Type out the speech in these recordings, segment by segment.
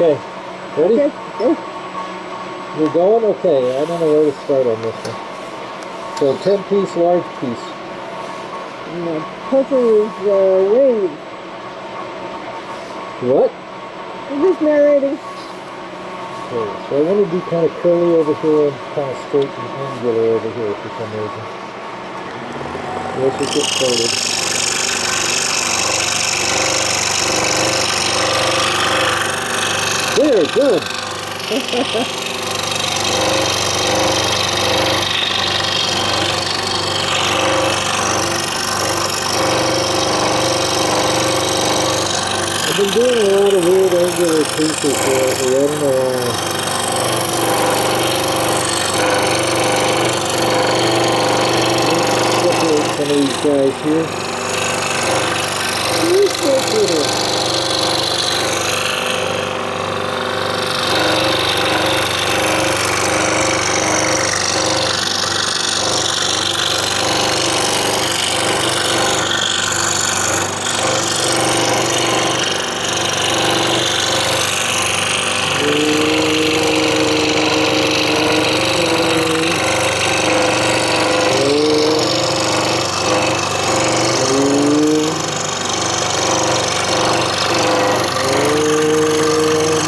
Okay, ready? Okay. You're going? Okay, I don't know where to start on this one. So 10-piece, large piece. And the puzzle is wave. What? I'm just narrating. Okay, so I want to do kind of curly over here and kind of straight and angular over here for some reason. Let's just get started. There, good. I've been doing a lot of weird angular pieces lately. I don't know why. Let's separate some of these guys here.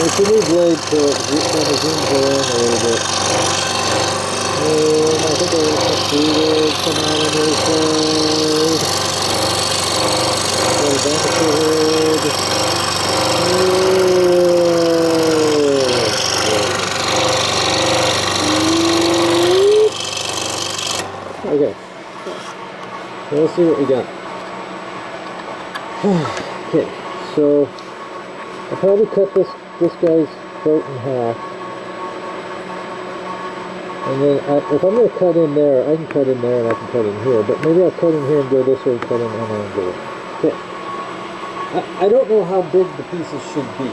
It's a new blade, so it kind of zooms around a little bit. And I think I want to put three legs come out on the other side. Got a dinosaur head. Okay. So let's see what we got. Okay, so I'll probably cut this guy's throat in half. And then if I'm going to cut in there, I can cut in there and I can cut in here. But maybe I'll cut in here and go this way and cut in and angle it. Okay. I don't know how big the pieces should be.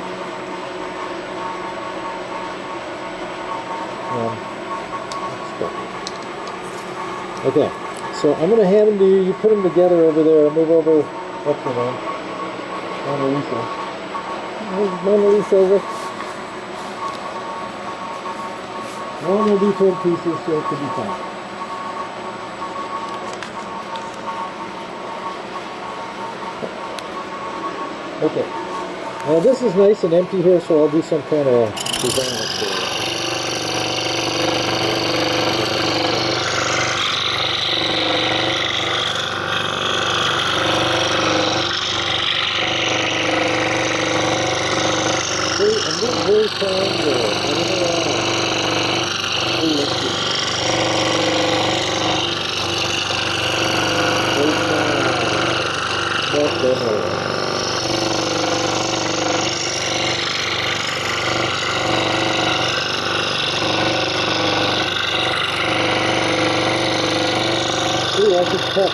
Okay. So I'm going to hand them to you. You put them together over there. Move over. What's your name? Mona Lisa. Mona Lisa over. All going to do 10 pieces, so it could be fine. Okay. Now this is nice and empty here, so I'll do some kind of design up there. See, I'm getting very triangular. I don't know why. Ooh, I could cut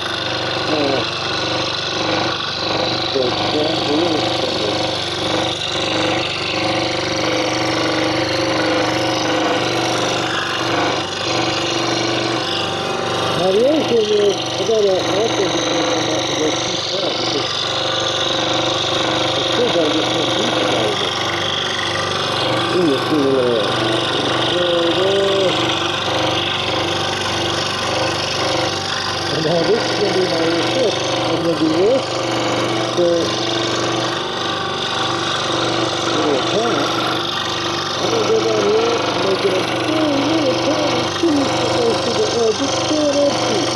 now the other thing is, I gotta also be careful not to go too far because I still gotta get some pieces out of it. Ooh, let's see where they're at. There. And now this is gonna be my little tip. I'm gonna do this, so little tap. I'm gonna go down here and make it a little tiny piece that goes to the edge. It's still an edge piece.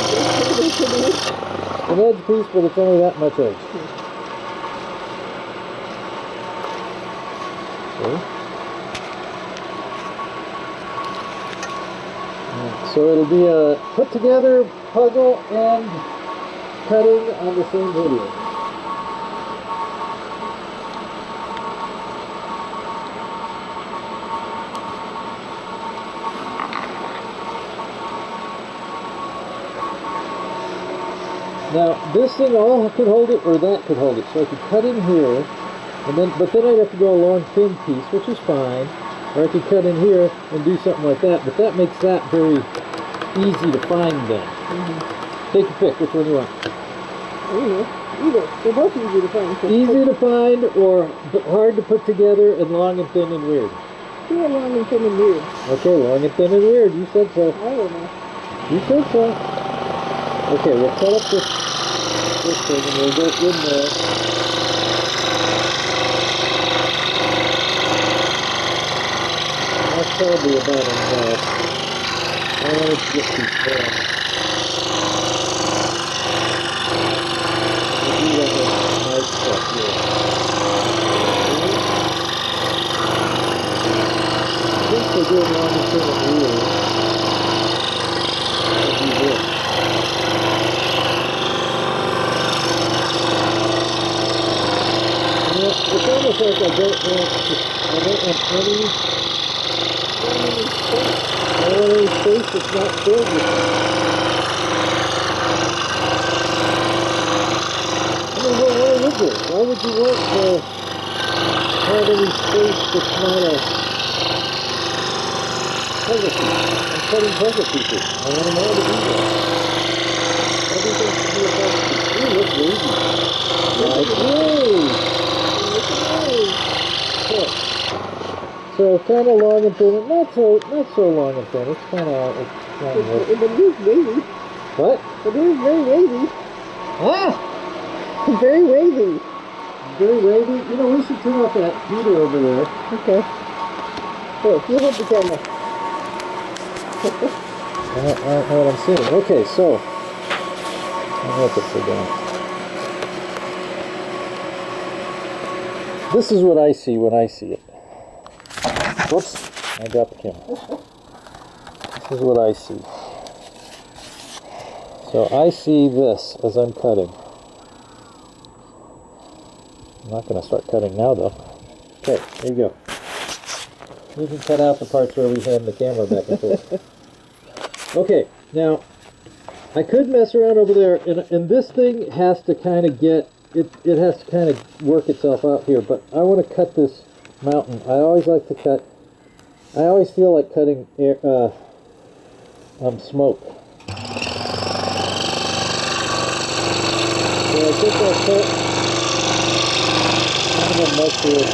An edge piece, but it's only that much edge. Okay. So it'll be a put together puzzle and cutting on the same video. Now this thing all could hold it, or that could hold it. So I could cut in here, and then I'd have to go a long thin piece, which is fine. Or I could cut in here and do something like that, but that makes that very easy to find then. Take your pick, which one you want. Either. They're both easy to find. So Easy to find or hard to put together, and long and thin and weird. Two are long and thin and weird. Okay, long and thin and weird. You said so. I don't know. You said so. Okay, we'll cut up this thing and we'll go in there. That's probably about enough. I want it to get too small. We'll do like a nice stuff here. Since we're doing long and thin and weird, I'll do this. It's almost like I don't want any space that's not filled with it. I mean, why would you? Why would you want to have any space that's not a puzzle piece? I'm cutting puzzle pieces. I want them all to be there. Everything should be a puzzle piece. Ooh, look lazy. Like, whoa! So kind of long and thin, not so long and thin. It's kind of It is wavy. What? It is very wavy. Ah! Very wavy. Very wavy. You know, we should turn off that heater over there. Okay. So you hold the camera. I don't know what I'm seeing. Okay, so I'll let this sit down. This is what I see when I see it. Whoops, I dropped the camera. This is what I see. So I see this as I'm cutting. I'm not going to start cutting now though. Okay, here you go. You can cut out the parts where we hand the camera back and forth. Okay, now I could mess around over there, and this thing has to kind of get, it has to kind of work itself out here, but I want to cut this mountain. I always like to cut, I always feel like cutting air, smoke. So I think I'll cut kind of a mustard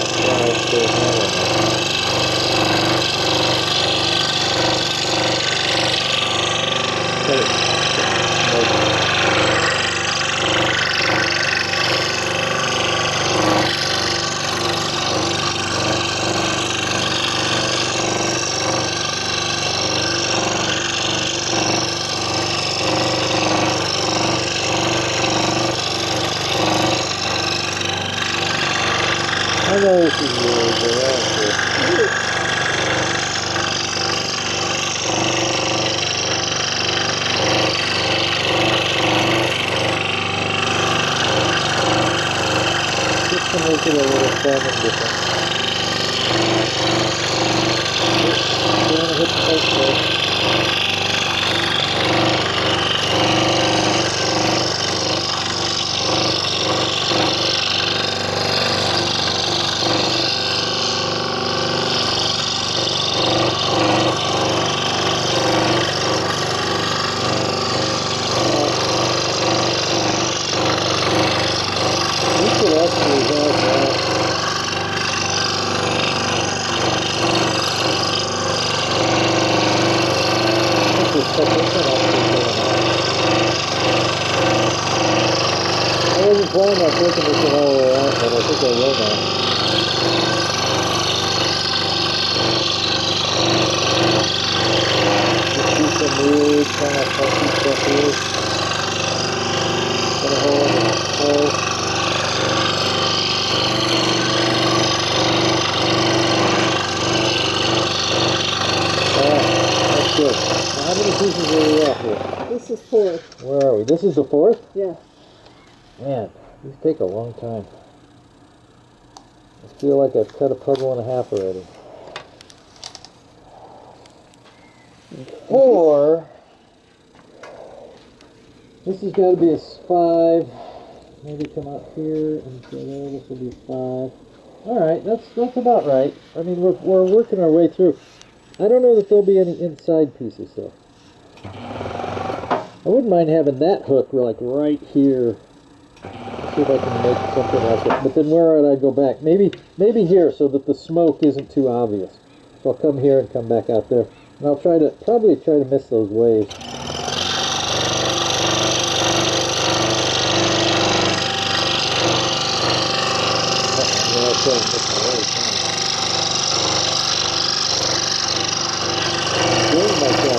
I know this is weird, but that's it. Just to make it a little fun and different. Don't want to hit the post there. We could actually have that. This technician actually doing that. I wasn't planning on taking this one all the way out, but I think I will now. Just do some weird kind of funky stuff here. Got a hole in the hole. Alright, that's good. Now how many pieces are we at here? This is 4. Where are we? This is the 4th? Yeah. Man, these take a long time. I feel like I've cut a puzzle and a half already. Or this has got to be a 5. Maybe come out here and so there. This will be 5. All right, that's about right. I mean, we're working our way through. I don't know that there'll be any inside pieces though. I wouldn't mind having that hook like right here. See if I can make something like it. But then where would I go back? Maybe here, so that the smoke isn't too obvious. So I'll come here and come back out there. And I'll probably try to miss those waves.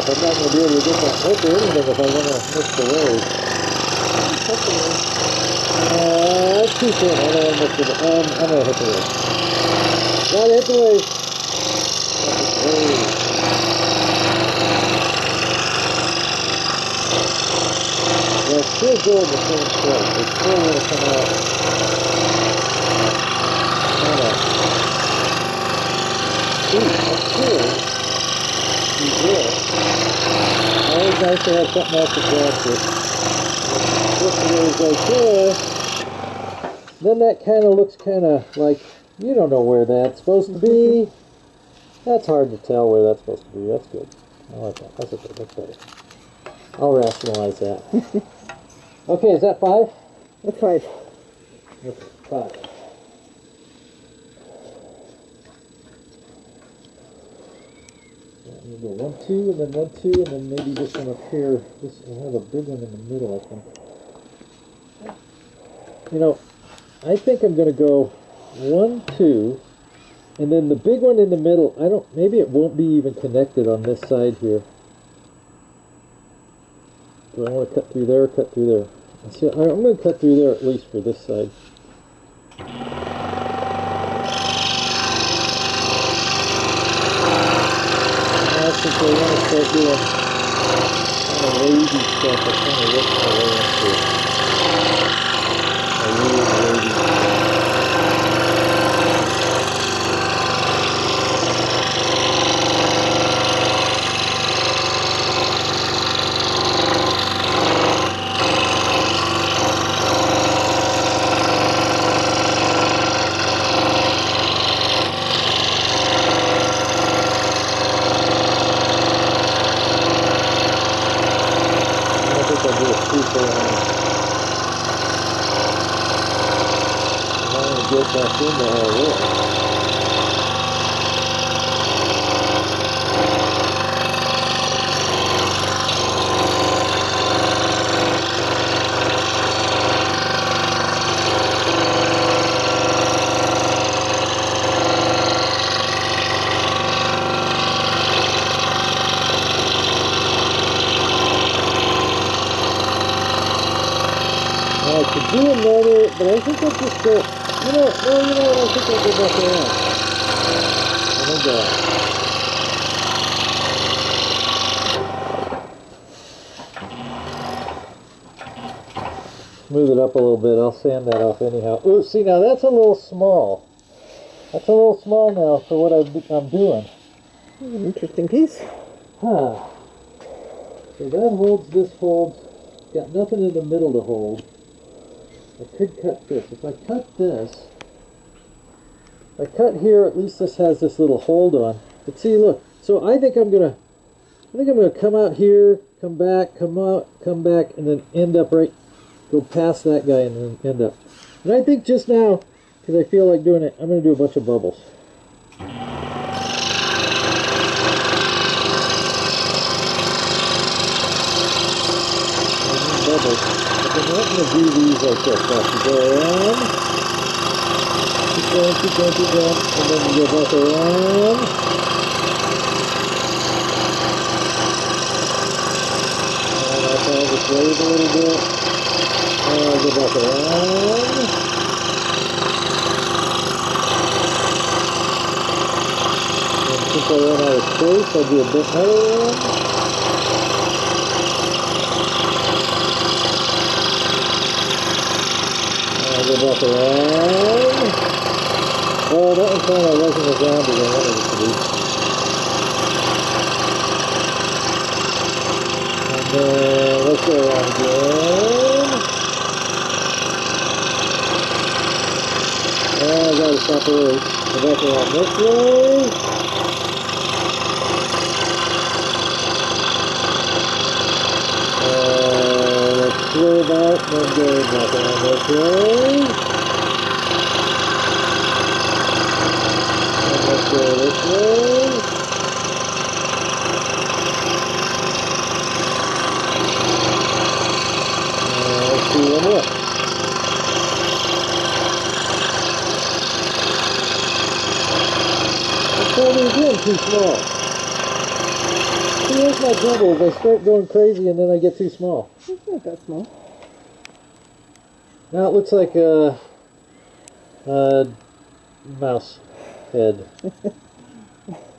I'm not going to be able to get that hook or anything if I want to miss the wave. That's too soon. I don't want to miss the wave. I'm going to hit the wave. Gotta hit the wave. Well, it's still going the same place. It's still going to come out. That's good. Always nice to have something else to grab it. Just the waves right there. Then that kind of looks kind of like, you don't know where that's supposed to be. That's hard to tell where that's supposed to be. That's good. I like that. That's okay. That's better. I'll rationalize that. Okay, is that 5? That's 5. Okay, 5. I'm going to go 1, 2, and then 1, 2, and then maybe this one up here. This will have a big one in the middle, I think. You know, I think I'm going to go 1, 2, and then the big one in the middle, maybe it won't be even connected on this side here. Do I want to cut through there or cut through there? See, I'm going to cut through there at least for this side. Since I want to start doing kind of wavy stuff, I kind of look my way into a weird wavy stuff. Get back into our world. I could do another, but I think I'll just go. You know what, I think I'll go back around. And then go out. Smooth it up a little bit. I'll sand that off anyhow. Ooh, see, now that's a little small. That's a little small now for what I'm doing. An interesting piece. Huh. So that holds, this holds. Got nothing in the middle to hold. I could cut this. If I cut this, if I cut here, at least this has this little hold on. But see, look. So I think I'm gonna come out here, come back, come out, come back, and then end up right, go past that guy and then end up. And I think just now, because I feel like doing it, I'm gonna do a bunch of bubbles. Bubbles. I'm not going to do these like this. Now, you go around, keep going, keep going, keep going, and then you go back around. And I'll kind of just wave a little bit. And I'll go back around. And since I ran out of space, I'll do a bit another one. Go back around. Oh, that one kind of wasn't as round as I wanted it to be. And then let's go around again. And I gotta stop early. Go back around this way. Let's swerve out and then go back on this way. And let's go this way. Let's see one more. Again, too small. See, here's my trouble. If I start going crazy and then I get too small. It's not that small. Now it looks like a mouse head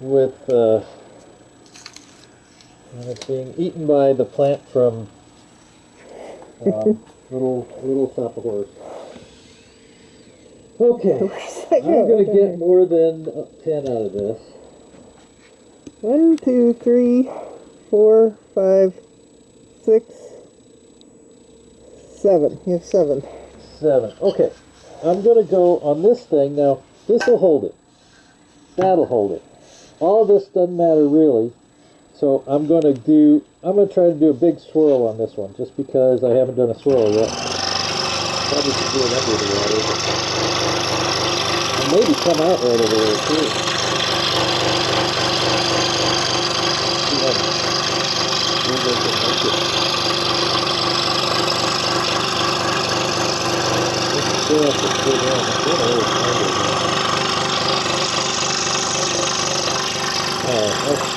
with and it's being eaten by the plant from little top of horse. Okay, I'm going to get more than 10 out of this. 1, 2, 3, 4, 5, 6, 7. You have 7. 7. Okay, I'm going to go on this thing. Now, this will hold it. That'll hold it. All of this doesn't matter really. So I'm going to try to do a big swirl on this one, just because I haven't done a swirl yet. Probably should do it under the water. And maybe come out right over there too.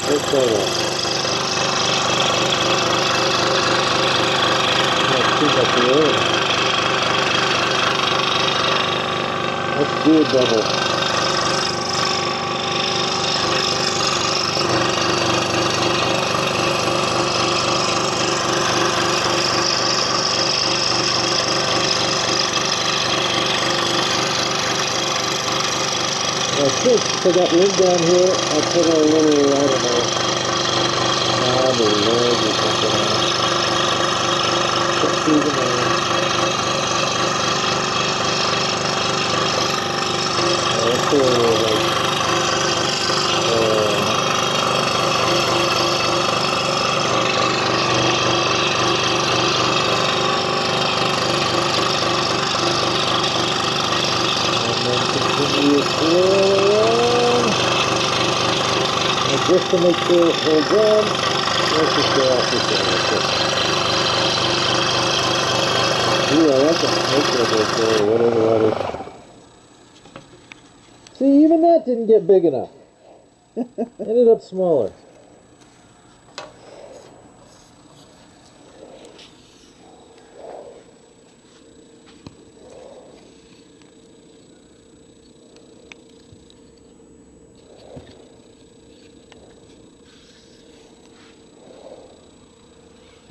Let's try that. That's too much air. Let's do a double. I think for that ring down here, I'll put a little, I don't know, knob or leg or something on it. Just through the nose. Let's do a little like, just to make sure it holds on, let's just go off this way. Ooh, I like that smoke right there, or whatever that is. See, even that didn't get big enough. Ended up smaller.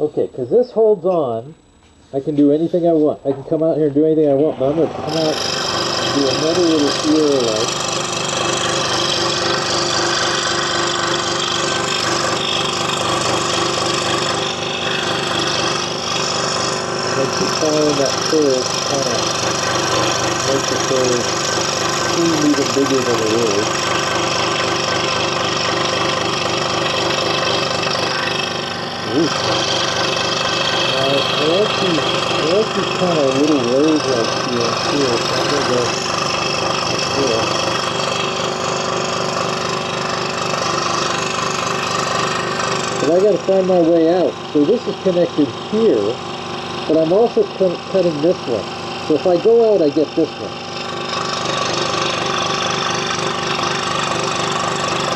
Okay, because this holds on, I can do anything I want. I can come out here and do anything I want, but I'm going to come out and do another little swirl like. I keep following that curve, kind of make the curve seem even bigger than it is. Ooh. I like these kind of little waves like here and here, so I'm going to go like here. But I got to find my way out. So this is connected here, but I'm also cutting this one. So if I go out, I get this one.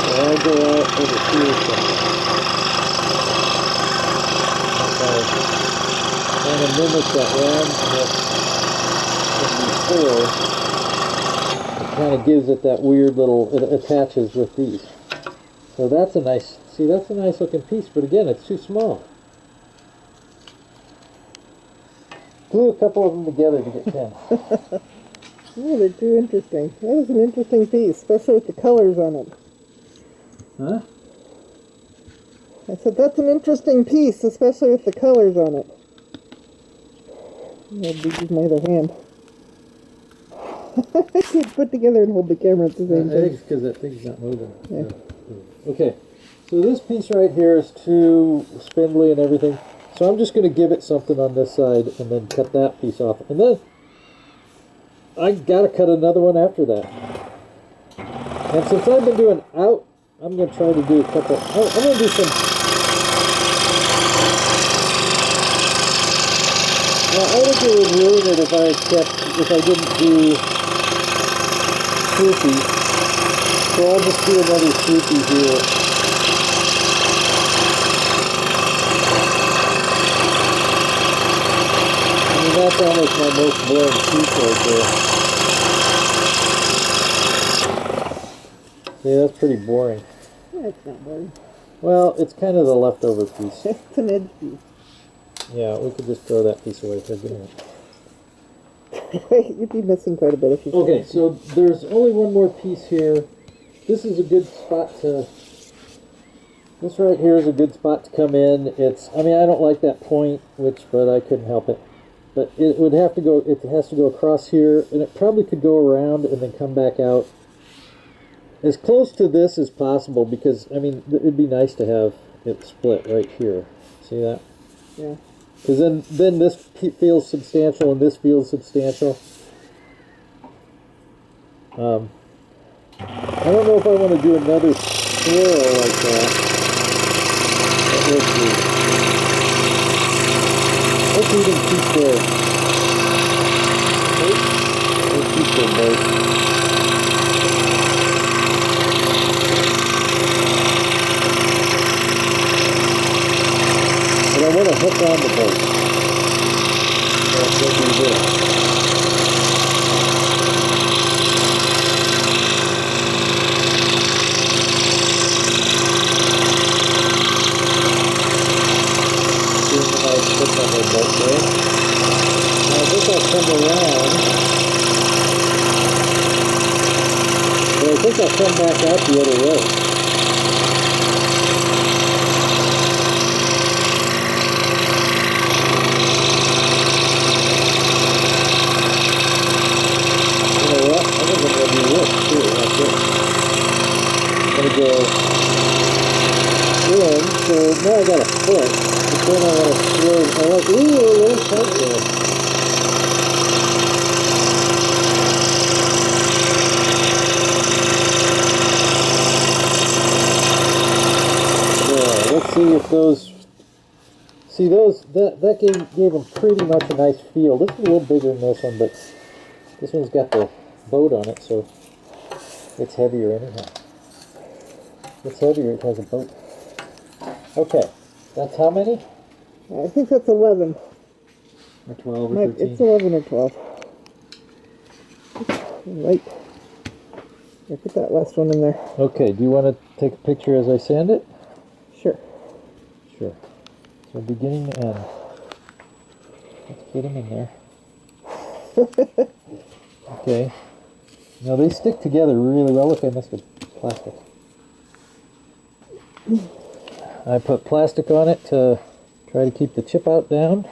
So I'll go out over here somewhere. Kind of mimic that round from before. It kind of gives it that weird little, it attaches with these. So that's a nice, see, that's a nice looking piece, but again, it's too small. Glue a couple of them together to get 10. Oh, they're too interesting. That is an interesting piece, especially with the colors on it. Huh? I said, that's an interesting piece, especially with the colors on it. I'll use my other hand. I can't put together and hold the camera at the same time. I think it's because that thing's not moving. Yeah. Okay, so this piece right here is too spindly and everything. So I'm just going to give it something on this side and then cut that piece off. And then I got to cut another one after that. And since I've been doing out, I'm going to try to do a couple. I'm going to do some. Well, I think it would ruin it if I didn't do swoopy. So I'll just do another swoopy here. I mean, that's almost my most boring piece right there. See, that's pretty boring. Yeah, it's not boring. Well, it's kind of the leftover piece. It's an edge piece. Yeah, we could just throw that piece away for doing it. Wait, you'd be missing quite a bit if you. Okay, so there's only one more piece here. This is a good spot to. This right here is a good spot to come in. I mean, I don't like that point, but I couldn't help it. But it would have to go. It has to go across here, and it probably could go around and then come back out. As close to this as possible, because I mean, it'd be nice to have it split right here. See that? Yeah. Because then this feels substantial and this feels substantial. I don't know if I want to do another swirl like that. Let's even keep let's keep the boat. But I want to hook on the boat. That's what we do. Now this will come around, but I think I'll come back out the other way. You know what? I think I'm going to do this too. That's it. I'm going to go in, so now I got a foot. But then I want to swirl. I like, ooh, a little tight there. Yeah, let's see if those. See those? That gave them pretty much a nice feel. This is a little bigger than this one, but this one's got the boat on it, so it's heavier anyhow. It's heavier. It has a boat. Okay, that's how many? I think that's 11. Or 12 or 13? It's 11 or 12. Right. I put that last one in there. Okay, do you want to take a picture as I sand it? Sure. Sure. So beginning to end. Let's put them in there. Okay. Now they stick together really well. Look, I missed the plastic. I put plastic on it to try to keep the chip out down.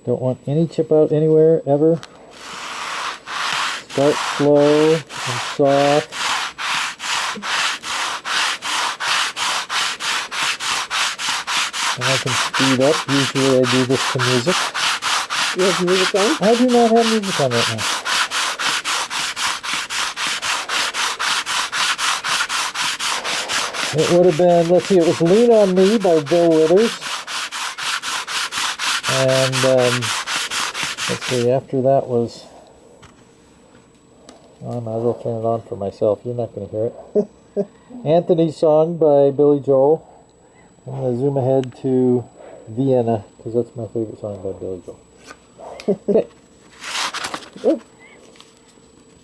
Don't want any chip out anywhere, ever. Start slow and soft. And I can speed up. Usually I do this to music. You have music on? I do not have music on right now. It would have been, let's see, it was Lean on Me by Bill Withers. And, let's see, after that was, I might as well turn it on for myself. You're not going to hear it. Anthony's Song by Billy Joel. I'm going to zoom ahead to Vienna, because that's my favorite song by Billy Joel. Okay.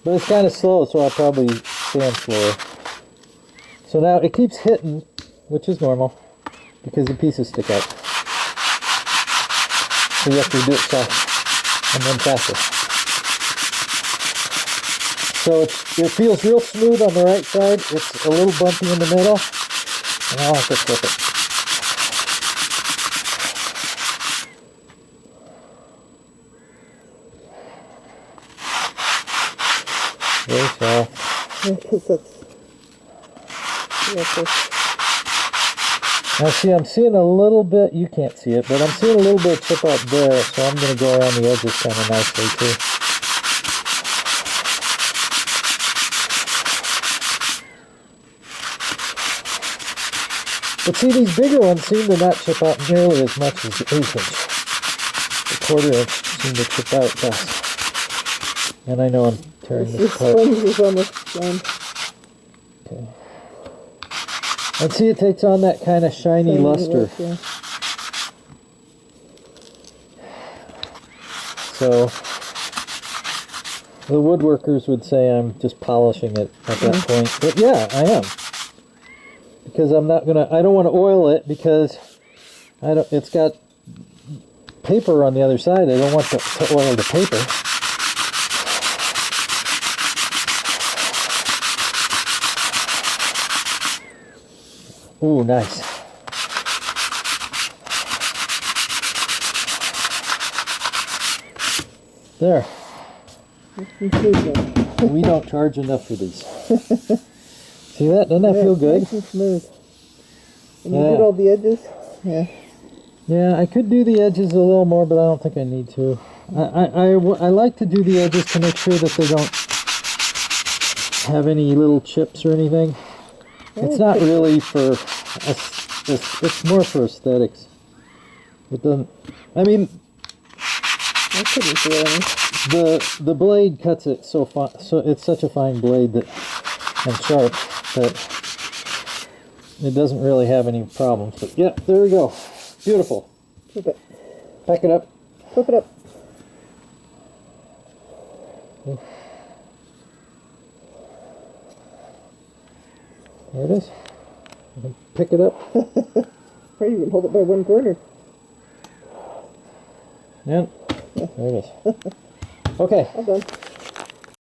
But it's kind of slow, so I'll probably stand slower. So now it keeps hitting, which is normal, because the pieces stick out. So you have to do it soft and then faster. So it feels real smooth on the right side. It's a little bumpy in the middle, and I'll have to flip it. Very soft. Because that's... Now see, I'm seeing a little bit, you can't see it, but I'm seeing a little bit of chip out there, so I'm going to go around the edges kind of nicely too. But see, these bigger ones seem to not chip out nearly as much as the 1/8 inch. The 1/4 inch seem to chip out best. And I know I'm tearing this apart. The springs is almost done. Okay. And see, it takes on that kind of shiny luster. Yeah. So, the woodworkers would say I'm just polishing it at that point. But yeah, I am. Because I don't want to oil it because it's got paper on the other side. I don't want to oil the paper. Ooh, nice. There. We don't charge enough for these. See that? Doesn't that feel good? Nice and smooth. And you did all the edges? Yeah. Yeah, I could do the edges a little more, but I don't think I need to. I like to do the edges to make sure that they don't have any little chips or anything. It's not really for... It's more for aesthetics. It doesn't... I mean... I couldn't do any. The blade cuts it so fine, so it's such a fine blade that and sharp that it doesn't really have any problems. But yeah, there we go. Beautiful. Flip it. Pack it up. Flip it up. There it is. You can pick it up. Or you can hold it by one corner. Yeah. There it is. Okay. All done.